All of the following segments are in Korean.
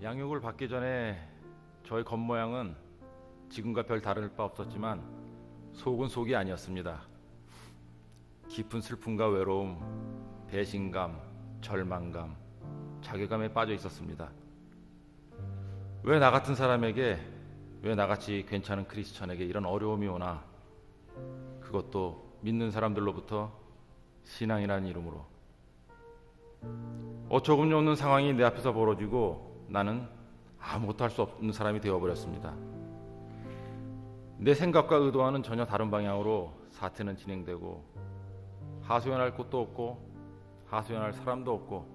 양육을 받기 전에 저의 겉모양은 지금과 별 다를 바 없었지만 속은 속이 아니었습니다. 깊은 슬픔과 외로움, 배신감, 절망감, 자괴감에 빠져 있었습니다. 왜 나 같은 사람에게, 왜 나같이 괜찮은 크리스천에게 이런 어려움이 오나? 그것도 믿는 사람들로부터 신앙이라는 이름으로. 어처구니 없는 상황이 내 앞에서 벌어지고 나는 아무것도 할 수 없는 사람이 되어버렸습니다. 내 생각과 의도와는 전혀 다른 방향으로 사태는 진행되고 하소연할 곳도 없고 하소연할 사람도 없고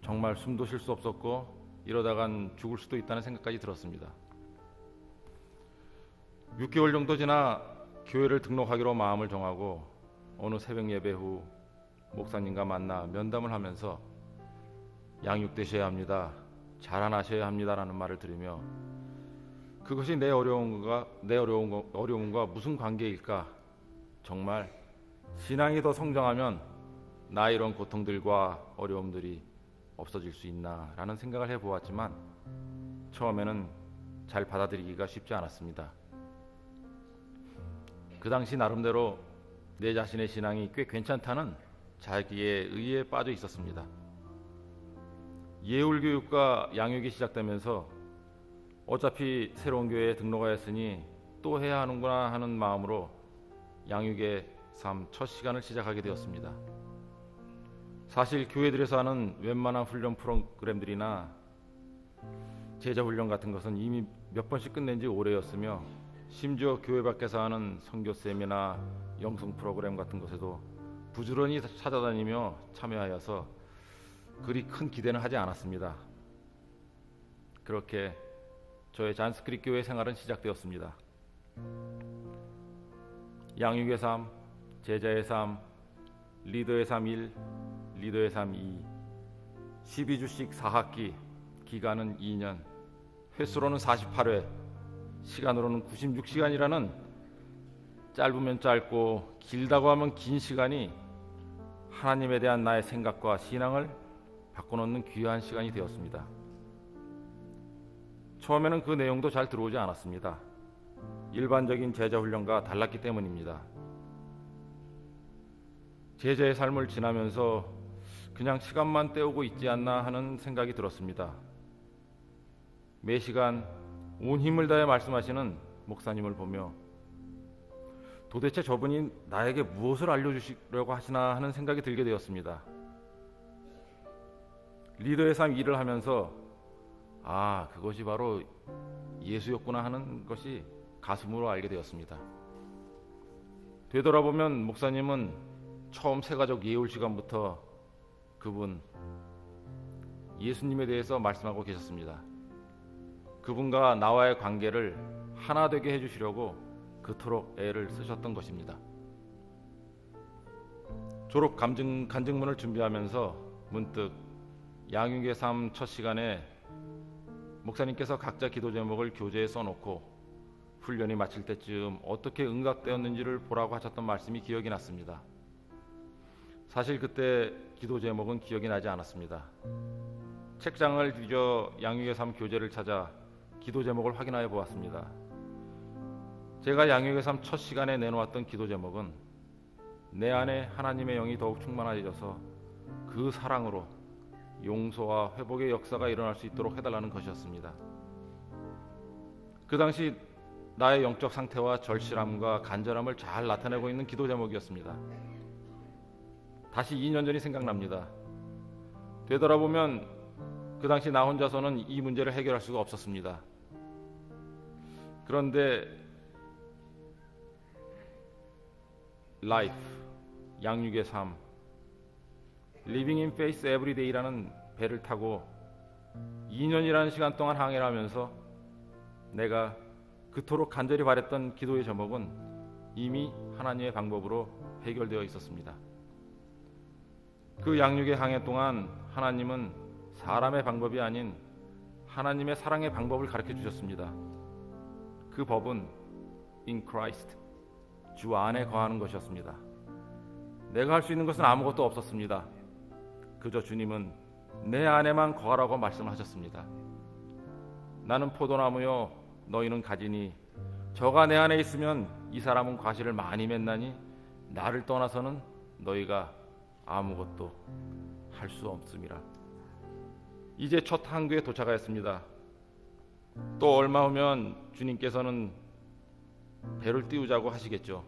정말 숨도 쉴 수 없었고 이러다간 죽을 수도 있다는 생각까지 들었습니다. 6개월 정도 지나 교회를 등록하기로 마음을 정하고 어느 새벽 예배 후 목사님과 만나 면담을 하면서 양육되셔야 합니다, 자라나셔야 합니다라는 말을 들으며 그것이 내 어려움과 무슨 관계일까? 정말 신앙이 더 성장하면 나의 이런 고통들과 어려움들이 없어질 수 있나라는 생각을 해보았지만 처음에는 잘 받아들이기가 쉽지 않았습니다. 그 당시 나름대로 내 자신의 신앙이 꽤 괜찮다는 자기의 의에 빠져 있었습니다. 예울교육과 양육이 시작되면서 어차피 새로운 교회에 등록하였으니 또 해야 하는구나 하는 마음으로 양육의 삶 첫 시간을 시작하게 되었습니다. 사실 교회들에서 하는 웬만한 훈련 프로그램들이나 제자 훈련 같은 것은 이미 몇 번씩 끝낸 지 오래였으며 심지어 교회 밖에서 하는 선교쌤이나 영성 프로그램 같은 것에도 부지런히 찾아다니며 참여하여서 그리 큰 기대는 하지 않았습니다. 그렇게 저의 잔스크릭 교회 생활은 시작되었습니다. 양육의 삶, 제자의 삶, 리더의 삶 1, 리더의 삶 2, 12주씩 4학기, 기간은 2년, 횟수로는 48회, 시간으로는 96시간이라는 짧으면 짧고 길다고 하면 긴 시간이 하나님에 대한 나의 생각과 신앙을 바꿔놓는 귀한 시간이 되었습니다. 처음에는 그 내용도 잘 들어오지 않았습니다. 일반적인 제자 훈련과 달랐기 때문입니다. 제자의 삶을 지나면서 그냥 시간만 때우고 있지 않나 하는 생각이 들었습니다. 매 시간 온 힘을 다해 말씀하시는 목사님을 보며 도대체 저분이 나에게 무엇을 알려주시려고 하시나 하는 생각이 들게 되었습니다. 리더의 삶 일을 하면서 그것이 바로 예수였구나 하는 것이 가슴으로 알게 되었습니다. 되돌아보면 목사님은 처음 새가족 예울 시간부터 그분 예수님에 대해서 말씀하고 계셨습니다. 그분과 나와의 관계를 하나 되게 해주시려고 그토록 애를 쓰셨던 것입니다. 졸업 간증문을 준비하면서 문득 양육의 삶 첫 시간에 목사님께서 각자 기도 제목을 교재에 써놓고 훈련이 마칠 때쯤 어떻게 응답되었는지를 보라고 하셨던 말씀이 기억이 났습니다. 사실 그때 기도 제목은 기억이 나지 않았습니다. 책장을 뒤져 양육의 삶 교재를 찾아 기도 제목을 확인하여 보았습니다. 제가 양육의 삶 첫 시간에 내놓았던 기도 제목은 내 안에 하나님의 영이 더욱 충만해져서 그 사랑으로 용서와 회복의 역사가 일어날 수 있도록 해달라는 것이었습니다. 그 당시 나의 영적 상태와 절실함과 간절함을 잘 나타내고 있는 기도 제목이었습니다. 다시 2년 전이 생각납니다. 되돌아보면 그 당시 나 혼자서는 이 문제를 해결할 수가 없었습니다. 그런데 라이프, 양육의 삶, Living in Faith Every Day라는 배를 타고 2년이라는 시간 동안 항해를 하면서 내가 그토록 간절히 바랬던 기도의 제목은 이미 하나님의 방법으로 해결되어 있었습니다. 그 양육의 항해 동안 하나님은 사람의 방법이 아닌 하나님의 사랑의 방법을 가르쳐 주셨습니다. 그 법은 in Christ, 주 안에 거하는 것이었습니다. 내가 할 수 있는 것은 아무것도 없었습니다. 그저 주님은 내 안에만 거하라고 말씀하셨습니다. 나는 포도나무요 너희는 가지니 저가 내 안에 있으면 이 사람은 과실을 많이 맺나니 나를 떠나서는 너희가 아무것도 할 수 없음이라. 이제 첫 항구에 도착하였습니다. 또 얼마 후면 주님께서는 배를 띄우자고 하시겠죠.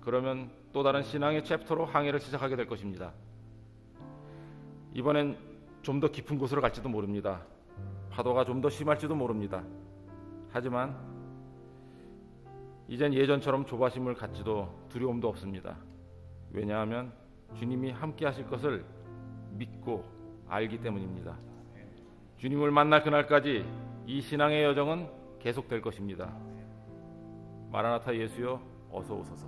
그러면 또 다른 신앙의 챕터로 항해를 시작하게 될 것입니다. 이번엔 좀 더 깊은 곳으로 갈지도 모릅니다. 파도가 좀 더 심할지도 모릅니다. 하지만 이젠 예전처럼 조바심을 갖지도 두려움도 없습니다. 왜냐하면 주님이 함께 하실 것을 믿고 알기 때문입니다. 주님을 만날 그날까지 이 신앙의 여정은 계속될 것입니다. 마라나타 예수여 어서 오소서.